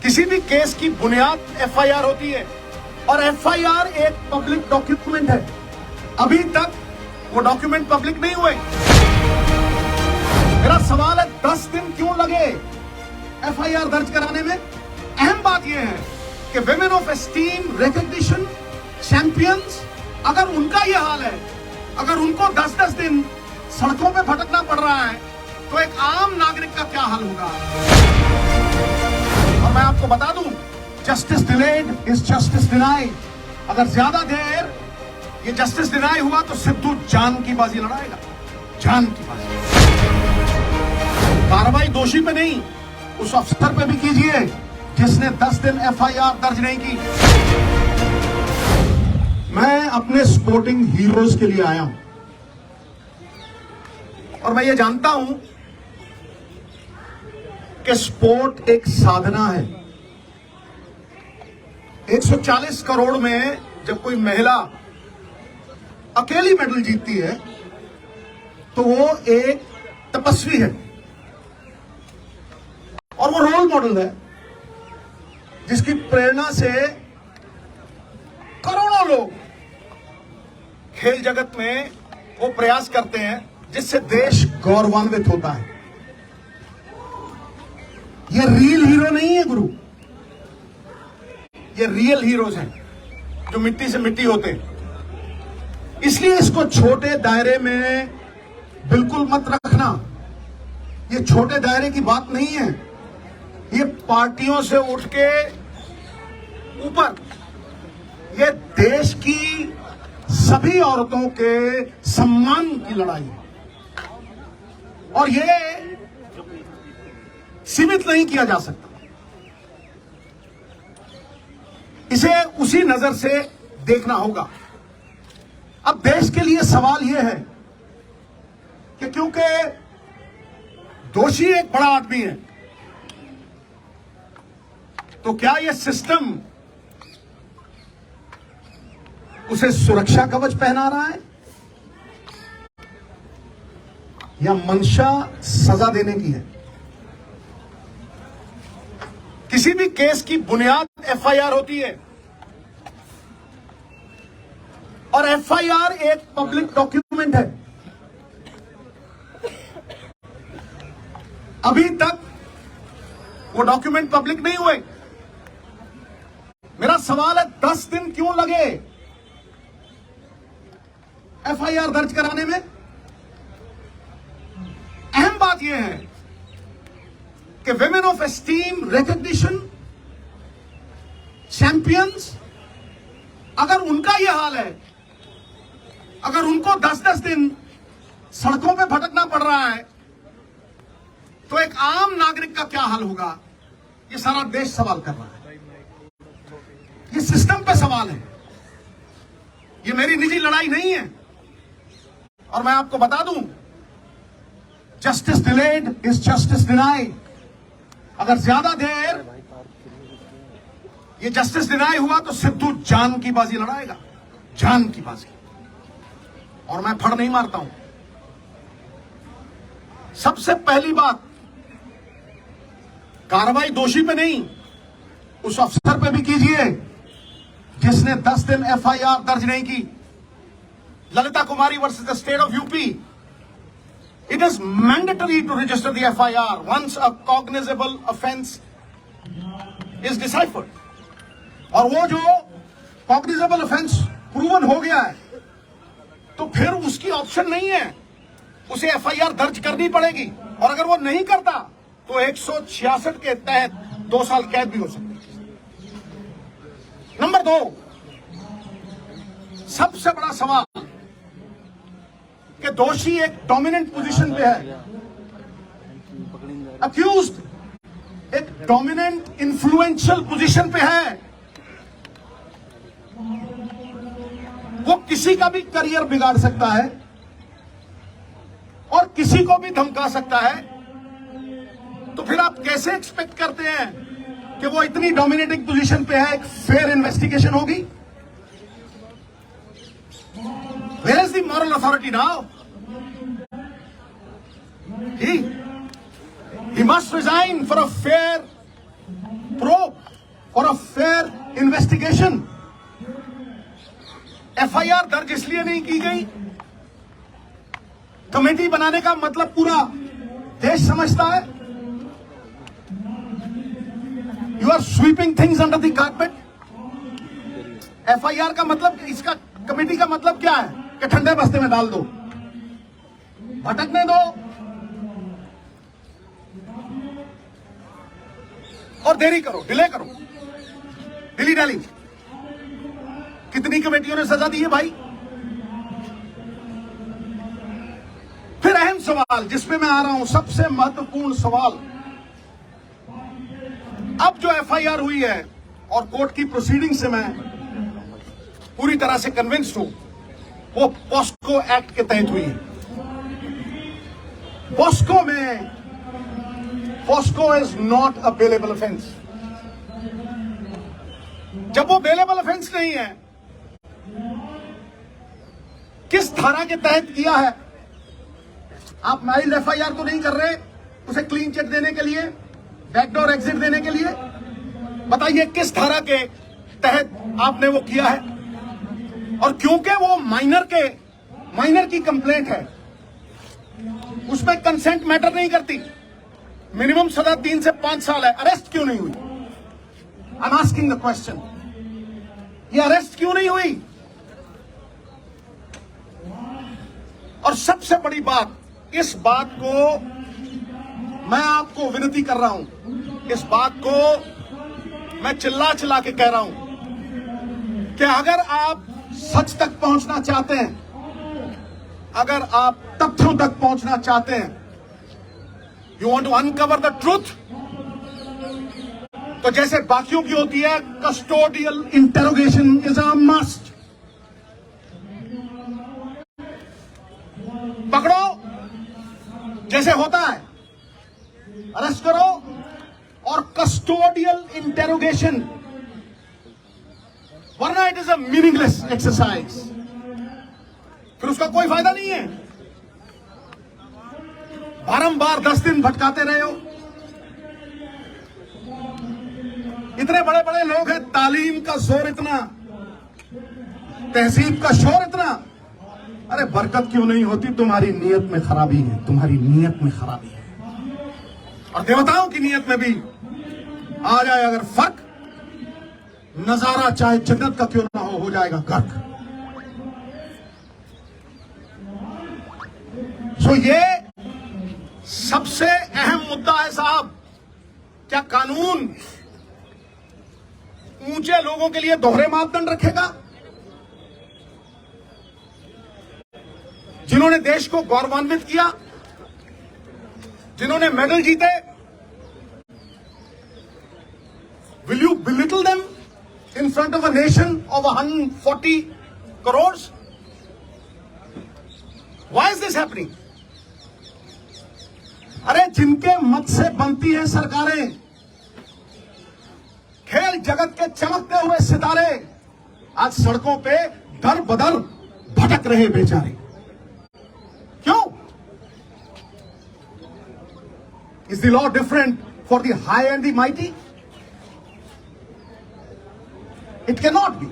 किसी भी केस की बुनियाद एफआईआर होती है और एफआईआर एक पब्लिक डॉक्यूमेंट है। अभी तक वो डॉक्यूमेंट पब्लिक नहीं हुए। मेरा सवाल है 10 दिन क्यों लगे एफआईआर दर्ज कराने में? अहम बात यह है कि women of esteem, recognition, champions, अगर उनका यह हाल है, अगर उनको 10-10 दिन सड़कों पे भटकना पड़ रहा है, तो एक आम नागरिक का क्या हाल होगा? और मैं आपको बता दूं, justice delayed is justice denied. अगर ज्यादा देर ये जस्टिस डिनाई हुआ तो सिद्धू जान की बाजी लड़ाएगा, जान की बाजी। कार्रवाई दोषी पे नहीं, उस अफसर पे भी कीजिए जिसने 10 दिन एफआईआर दर्ज नहीं की। मैं अपने स्पोर्टिंग हीरोज के लिए आया हूं और मैं ये जानता हूं कि स्पोर्ट एक साधना है। 140 करोड़ में जब कोई महिला अकेली मेडल जीतती है तो वो एक तपस्वी है और वो रोल मॉडल है जिसकी प्रेरणा से करोड़ों लोग खेल जगत में वो प्रयास करते हैं जिससे देश गौरवान्वित होता है। ये रियल हीरो नहीं है गुरु, ये रियल हीरोज हैं जो मिट्टी से मिट्टी होते हैं। इसलिए इसको छोटे दायरे में बिल्कुल मत रखना। ये छोटे दायरे की बात नहीं है, ये पार्टियों से उठ के ऊपर ये देश की सभी औरतों के सम्मान की लड़ाई है और ये सीमित नहीं किया जा सकता। इसे उसी नजर से देखना होगा। अब देश के लिए सवाल यह है कि क्योंकि दोषी एक बड़ा आदमी है, तो क्या यह सिस्टम उसे सुरक्षा कवच पहना रहा है या मंशा सजा देने की है? किसी भी केस की बुनियाद एफआईआर होती है और एफआईआर एक पब्लिक डॉक्यूमेंट है। अभी तक वो डॉक्यूमेंट पब्लिक नहीं हुए। मेरा सवाल है 10 दिन क्यों लगे एफआईआर दर्ज कराने में? अहम बात यह है कि women of esteem, recognition, champions, अगर उनका यह हाल है, अगर उनको 10-10 दिन सड़कों पे भटकना पड़ रहा है, तो एक आम नागरिक का क्या हाल होगा? ये सारा देश सवाल कर रहा है। ये सिस्टम पे सवाल है, ये मेरी निजी लड़ाई नहीं है। और मैं आपको बता दूं, justice delayed is justice denied. अगर ज्यादा देर ये जस्टिस डिनाई हुआ तो सिद्धू जान की बाजी लड़ाएगा, जान की बाजी। और मैं फड़ नहीं मारता हूं। सबसे पहली बात, कार्रवाई दोषी पे नहीं, उस अफसर पे भी कीजिए जिसने 10 दिन एफआईआर दर्ज नहीं की। Lalita Kumari versus the state of UP, it is mandatory to register the FIR once a cognizable offense is deciphered. और वो जो cognizable offense proven हो गया है तो फिर उसकी ऑप्शन नहीं है, उसे FIR दर्ज करनी पड़ेगी। और अगर वो नहीं करता तो 166 के तहत 2 साल कैद भी हो सकती है। नंबर 2, सबसे बड़ा सवाल कि दोषी एक डोमिनेंट पोजीशन पे है, अक्यूज्ड एक डोमिनेंट इन्फ्लुएंशियल पोजीशन पे है। वो किसी का भी करियर बिगाड़ सकता है और किसी को भी धमका सकता है। तो फिर आप कैसे एक्सपेक्ट करते हैं कि वो इतनी डोमिनेटिंग पोजीशन पे है, एक फेयर इन्वेस्टिगेशन होगी? Where is the moral authority now? He must resign for a fair probe. और अ फेयर इन्वेस्टिगेशन। एफआईआर दर्ज इसलिए नहीं की गई, कमेटी बनाने का मतलब पूरा देश समझता है। You are sweeping things under the carpet. FIR का मतलब, इसका कमेटी का मतलब क्या है कि ठंडे बस्ते में डाल दो, भटकने दो और देरी करो, डिले करो, डिली डाली। कितनी कमेटियों ने सजा दी है भाई। फिर अहम सवाल जिसमें मैं आ रहा हूं, सबसे महत्वपूर्ण सवाल, अब जो एफआईआर हुई है और कोर्ट की प्रोसीडिंग से मैं पूरी तरह से कन्विंस्ड हूं, वो पॉस्को एक्ट के तहत हुई है। पॉस्को में, POCSO is not a bailable offence. जब वो बेलेबल ऑफेंस नहीं है, किस धारा के तहत किया है? आप माइल्ड एफआईआर तो नहीं कर रहे उसे क्लीन चिट देने के लिए, बैकडोर एग्जिट देने के लिए। बताइए किस धारा के तहत आपने वो किया है? और क्योंकि वो माइनर की कंप्लेंट है, उसमें कंसेंट मैटर नहीं करती। मिनिमम सजा 3 से 5 साल है। अरेस्ट क्यों नहीं हुई? I am asking the question, ये अरेस्ट क्यों नहीं हुई? और सबसे बड़ी बात, इस बात को मैं आपको विनती कर रहा हूं, इस बात को मैं चिल्ला चिल्ला के कह रहा हूं कि अगर आप सच तक पहुंचना चाहते हैं, अगर आप तथ्यों तक पहुंचना चाहते हैं, you want to uncover the truth, तो जैसे बाकियों की होती है, custodial interrogation is a must. पकड़ो जैसे होता है, अरेस्ट करो और कस्टोडियल इंटेरोगेशन, वरना it is a meaningless exercise. फिर उसका कोई फायदा नहीं है। बारंबार 10 दिन भटकाते रहे हो। इतने बड़े बड़े लोग हैं, तालीम का जोर इतना, तहजीब का शोर इतना, अरे बरकत क्यों नहीं होती? तुम्हारी नीयत में खराबी है, तुम्हारी नीयत में खराबी है। और देवताओं की नीयत में भी आ जाए अगर फर्क, नजारा चाहे जन्नत का क्यों ना हो जाएगा गर्क। सो ये सबसे अहम मुद्दा है साहब। क्या कानून ऊंचे लोगों के लिए दोहरे मापदंड रखेगा? जिन्होंने देश को गौरवान्वित किया, जिन्होंने मेडल जीते, will you belittle them in front of a nation of 140 crores? Why is this happening? अरे जिनके मत से बनती हैं सरकारें, खेल जगत के चमकते हुए सितारे, आज सड़कों पे दर बदर भटक रहे बेचारे। क्यों? Is the law different for the high and the mighty? It cannot be.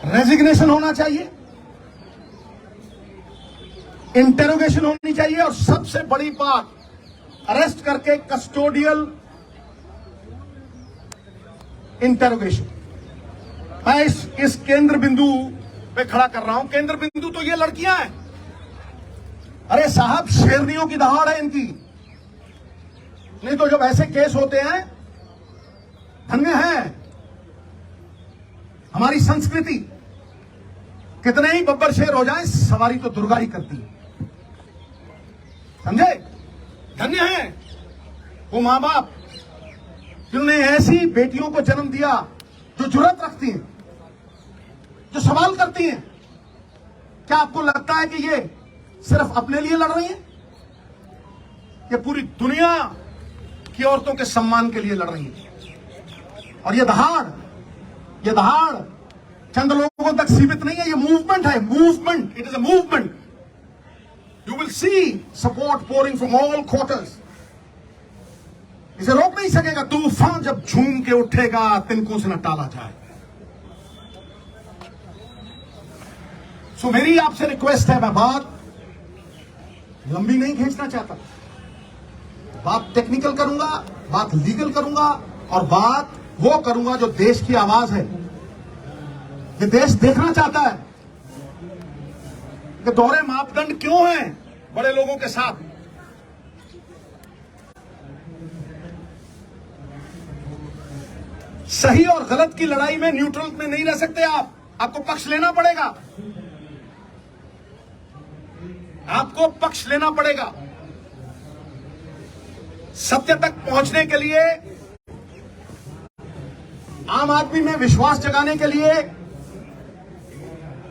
Resignation होना चाहिए, इंटेरोगेशन होनी चाहिए, और सबसे बड़ी बात, अरेस्ट करके कस्टोडियल इंटेरोगेशन। मैं इस केंद्र बिंदु पे खड़ा कर रहा हूं। केंद्र बिंदु तो ये लड़कियां हैं। अरे साहब, शेरनियों की दहाड़ है इनकी। नहीं तो जब ऐसे केस होते हैं, धन्य है हमारी संस्कृति। कितने ही बब्बर शेर हो जाए, सवारी तो दुर्गा ही करती है, समझे? धन्य है वो मां बाप जिन्होंने ऐसी बेटियों को जन्म दिया जो जुर्रत रखती हैं, जो सवाल करती हैं। क्या आपको लगता है कि ये सिर्फ अपने लिए लड़ रही हैं? ये पूरी दुनिया की औरतों के सम्मान के लिए लड़ रही हैं। और ये दहाड़ चंद लोगों तक सीमित नहीं है, ये मूवमेंट है, movement. It is a movement. You will see support pouring from all quarters. इसे रोक नहीं सकेगा। तूफान जब झूम के उठेगा तिनकों से न टाला जाए। सो मेरी आपसे रिक्वेस्ट है, मैं बात लंबी नहीं खींचना चाहता, बात टेक्निकल करूंगा, बात लीगल करूंगा और बात वो करूंगा जो देश की आवाज है। ये देश देखना चाहता है कि दोहरे मापदंड क्यों हैं बड़े लोगों के साथ। सही और गलत की लड़ाई में न्यूट्रल में नहीं रह सकते आप, आपको पक्ष लेना पड़ेगा, आपको पक्ष लेना पड़ेगा। सत्य तक पहुंचने के लिए, आम आदमी में विश्वास जगाने के लिए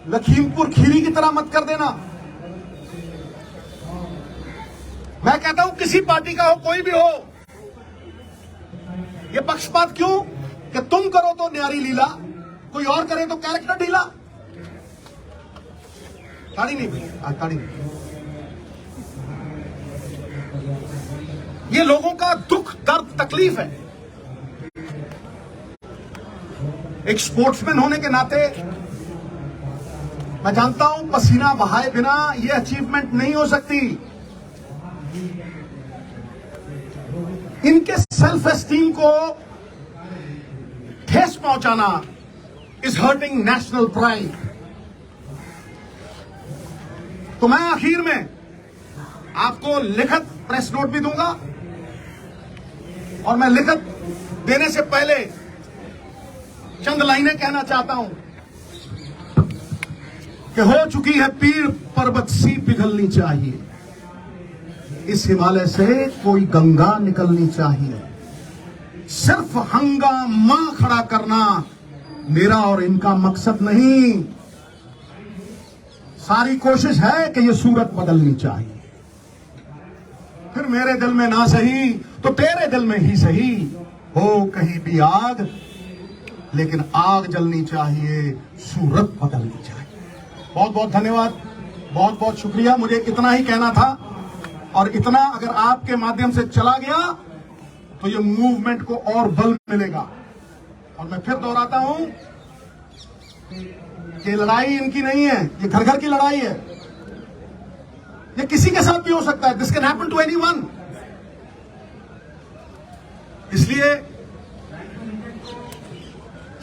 लखीमपुर खीरी की तरह मत कर देना। मैं कहता हूं किसी पार्टी का हो, कोई भी हो, यह पक्षपात क्यों कि तुम करो तो न्यारी लीला, कोई और करे तो कैरेक्टर ढीला। ताड़ी नहीं भाई, ताड़ी नहीं। ये लोगों का दुख, दर्द, तकलीफ है। एक स्पोर्ट्समैन होने के नाते मैं जानता हूं पसीना बहाए बिना ये अचीवमेंट नहीं हो सकती। इनके सेल्फ एस्टीम को ठेस पहुंचाना इज हर्टिंग नेशनल प्राइड। तो मैं आखिर में आपको लिखित प्रेस नोट भी दूंगा और मैं लिखित देने से पहले चंद लाइनें कहना चाहता हूं कि हो चुकी है पीर पर्वत सी पिघलनी चाहिए, इस हिमालय से कोई गंगा निकलनी चाहिए। सिर्फ हंगामा खड़ा करना मेरा और इनका मकसद नहीं, सारी कोशिश है कि यह सूरत बदलनी चाहिए। फिर मेरे दिल में ना सही तो तेरे दिल में ही सही, हो कहीं भी आग लेकिन आग जलनी चाहिए, सूरत बदलनी चाहिए। बहुत बहुत धन्यवाद, बहुत बहुत शुक्रिया। मुझे इतना ही कहना था और इतना अगर आपके माध्यम से चला गया तो ये मूवमेंट को और बल मिलेगा। और मैं फिर दोहराता हूं कि लड़ाई इनकी नहीं है, ये घर घर की लड़ाई है। ये किसी के साथ भी हो सकता है, this can happen to anyone. इसलिए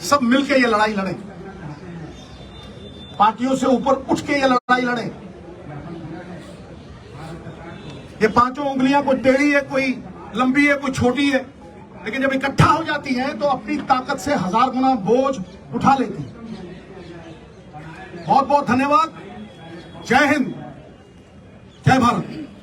सब मिलकर ये लड़ाई लड़ें, पार्टियों से ऊपर उठ के ये लड़ाई लड़ें। ये पांचों उंगलियां कोई टेढ़ी है, कोई लंबी है, कोई छोटी है, लेकिन जब इकट्ठा हो जाती हैं तो अपनी ताकत से 1000 गुना बोझ उठा लेती हैं। बहुत बहुत धन्यवाद। जय हिंद, जय भारत।